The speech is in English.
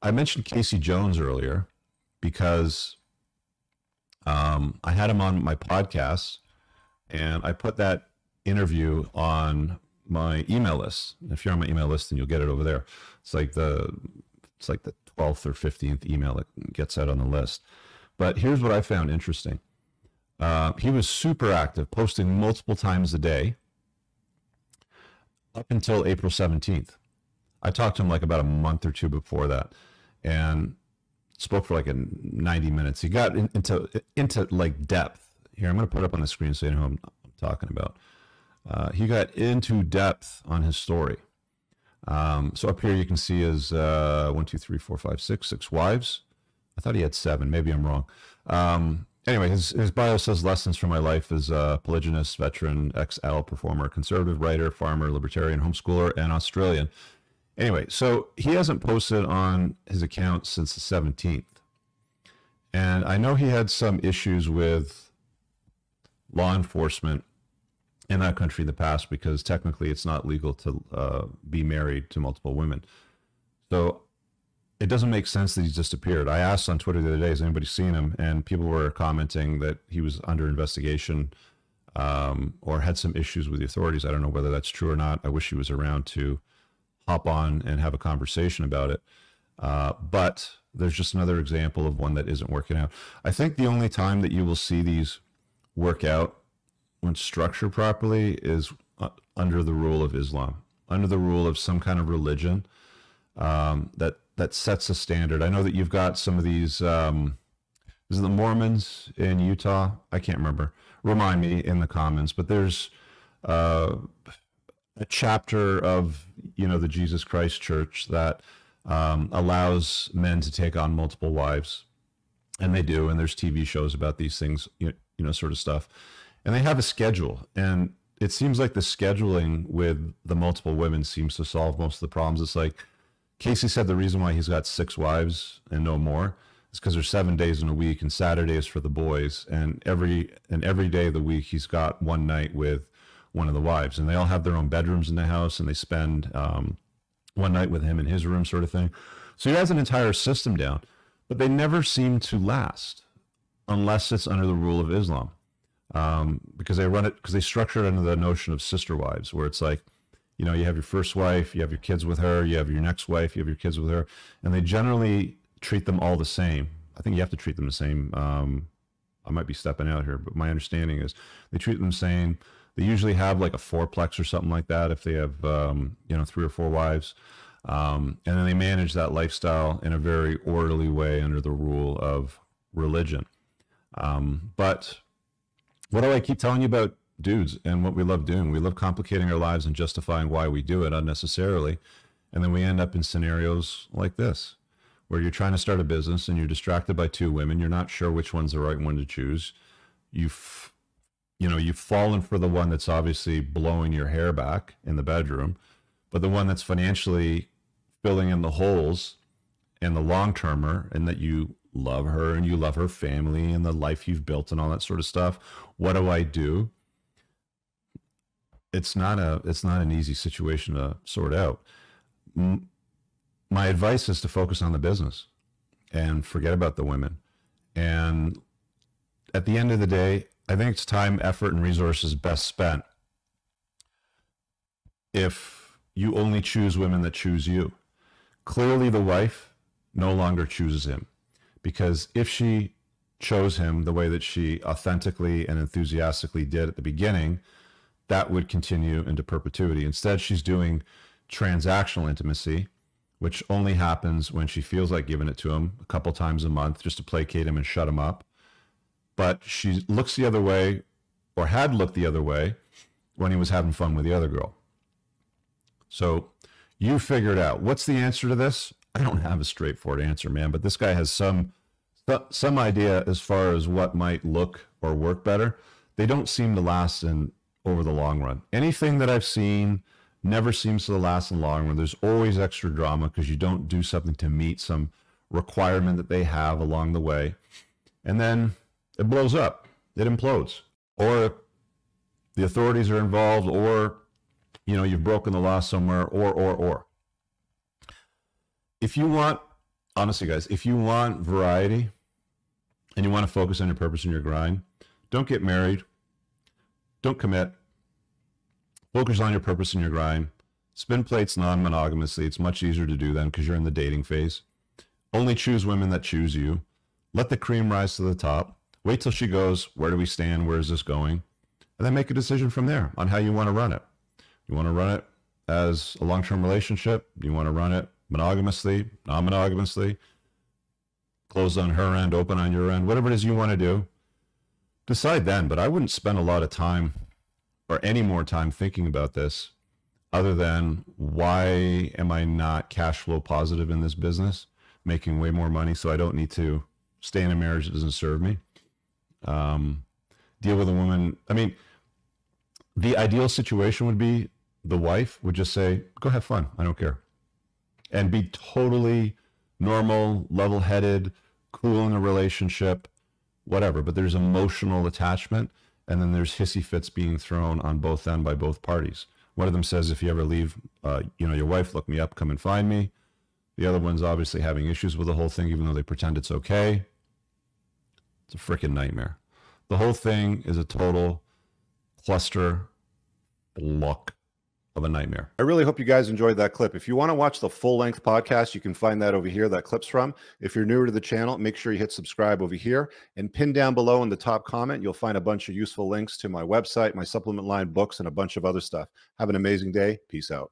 I mentioned Casey Jones earlier because I had him on my podcast, and I put that interview on my email list. If you're on my email list, then you'll get it over there. It's like the 12th or 15th email that gets out on the list. But here's what I found interesting. He was super active, posting multiple times a day up until April 17th. I talked to him like about a month or two before that, and spoke for like 90 minutes. He got into like depth. Here, I'm going to put it up on the screen so you know who I'm talking about. He got into depth on his story. So up here you can see his 1, 2, 3, 4, 5, 6 wives. I thought he had 7. Maybe I'm wrong. Anyway, his bio says lessons from my life as a polygynist, veteran, ex-AL performer, conservative writer, farmer, libertarian, homeschooler, and Australian. Anyway, so he hasn't posted on his account since the 17th. And I know he had some issues with law enforcement in that country in the past because technically it's not legal to be married to multiple women. So it doesn't make sense that he's disappeared. I asked on Twitter the other day, has anybody seen him? And people were commenting that he was under investigation or had some issues with the authorities. I don't know whether that's true or not. I wish he was around to hop on and have a conversation about it. But there's just another example of one that isn't working out. I think the only time that you will see these work out when structured properly is under the rule of Islam, under the rule of some kind of religion that sets a standard. I know that you've got some of these, is it the Mormons in Utah? I can't remember. Remind me in the comments, but there's a chapter of, the Jesus Christ Church that allows men to take on multiple wives, and they do, and there's TV shows about these things, sort of stuff, and they have a schedule, and it seems like the scheduling with the multiple women seems to solve most of the problems. It's like Casey said, the reason why he's got 6 wives and no more is because there's 7 days in a week, and Saturday is for the boys, and every day of the week he's got one night with one of the wives, and they all have their own bedrooms in the house, and they spend one night with him in his room, sort of thing. So he has an entire system down, but they never seem to last unless it's under the rule of Islam, because they structure it under the notion of sister wives, where it's like, you have your first wife, you have your kids with her, you have your next wife, you have your kids with her, and they generally treat them all the same. I think you have to treat them the same. I might be stepping out here, but my understanding is they treat them the same. They usually have like a 4-plex or something like that if they have, 3 or 4 wives. And then they manage that lifestyle in a very orderly way under the rule of religion. But what do I keep telling you about dudes and what we love doing? We love complicating our lives and justifying why we do it unnecessarily. And then we end up in scenarios like this, where you're trying to start a business and you're distracted by 2 women. You're not sure which one's the right one to choose. You've fallen for the one that's obviously blowing your hair back in the bedroom, but the one that's financially filling in the holes and the long-termer, and that you love her and you love her family and the life you've built and all that sort of stuff. What do I do? It's not an easy situation to sort out. My advice is to focus on the business and forget about the women. And at the end of the day, I think it's time, effort, and resources best spent if you only choose women that choose you. Clearly, the wife no longer chooses him, because if she chose him the way that she authentically and enthusiastically did at the beginning, that would continue into perpetuity. Instead, she's doing transactional intimacy, which only happens when she feels like giving it to him a couple times a month just to placate him and shut him up. But she looks the other way, or had looked the other way, when he was having fun with the other girl. So you figured out. What's the answer to this? I don't have a straightforward answer, man, but this guy has some idea as far as what might look or work better. They don't seem to last over the long run. Anything that I've seen never seems to last in the long run. There's always extra drama because you don't do something to meet some requirement that they have along the way. And then it blows up. It implodes. Or the authorities are involved, or, you've broken the law somewhere, or. If you want Honestly, guys, if you want variety and you want to focus on your purpose and your grind, don't get married. Don't commit. Focus on your purpose and your grind. Spin plates non-monogamously. It's much easier to do then because you're in the dating phase. Only choose women that choose you. Let the cream rise to the top. Wait till she goes, where do we stand? Where is this going? And then make a decision from there on how you want to run it. You want to run it as a long-term relationship? You want to run it monogamously, non-monogamously, closed on her end, open on your end, whatever it is you want to do. Decide then, but I wouldn't spend a lot of time or any more time thinking about this other than why am I not cash flow positive in this business, making way more money so I don't need to stay in a marriage that doesn't serve me. Deal with a woman. I mean, the ideal situation would be the wife would just say, go have fun. I don't care. And be totally normal, level-headed, cool in a relationship, whatever. But there's emotional attachment. And then there's hissy fits being thrown on both ends by both parties. One of them says, if you ever leave, your wife, look me up, come and find me. The other one's obviously having issues with the whole thing, even though they pretend it's okay. It's a freaking nightmare. The whole thing is a total cluster block of a nightmare. I really hope you guys enjoyed that clip. If you want to watch the full-length podcast, you can find that over here, that clip's from. If you're newer to the channel, make sure you hit subscribe over here. And pinned down below in the top comment, you'll find a bunch of useful links to my website, my supplement line, books, and a bunch of other stuff. Have an amazing day. Peace out.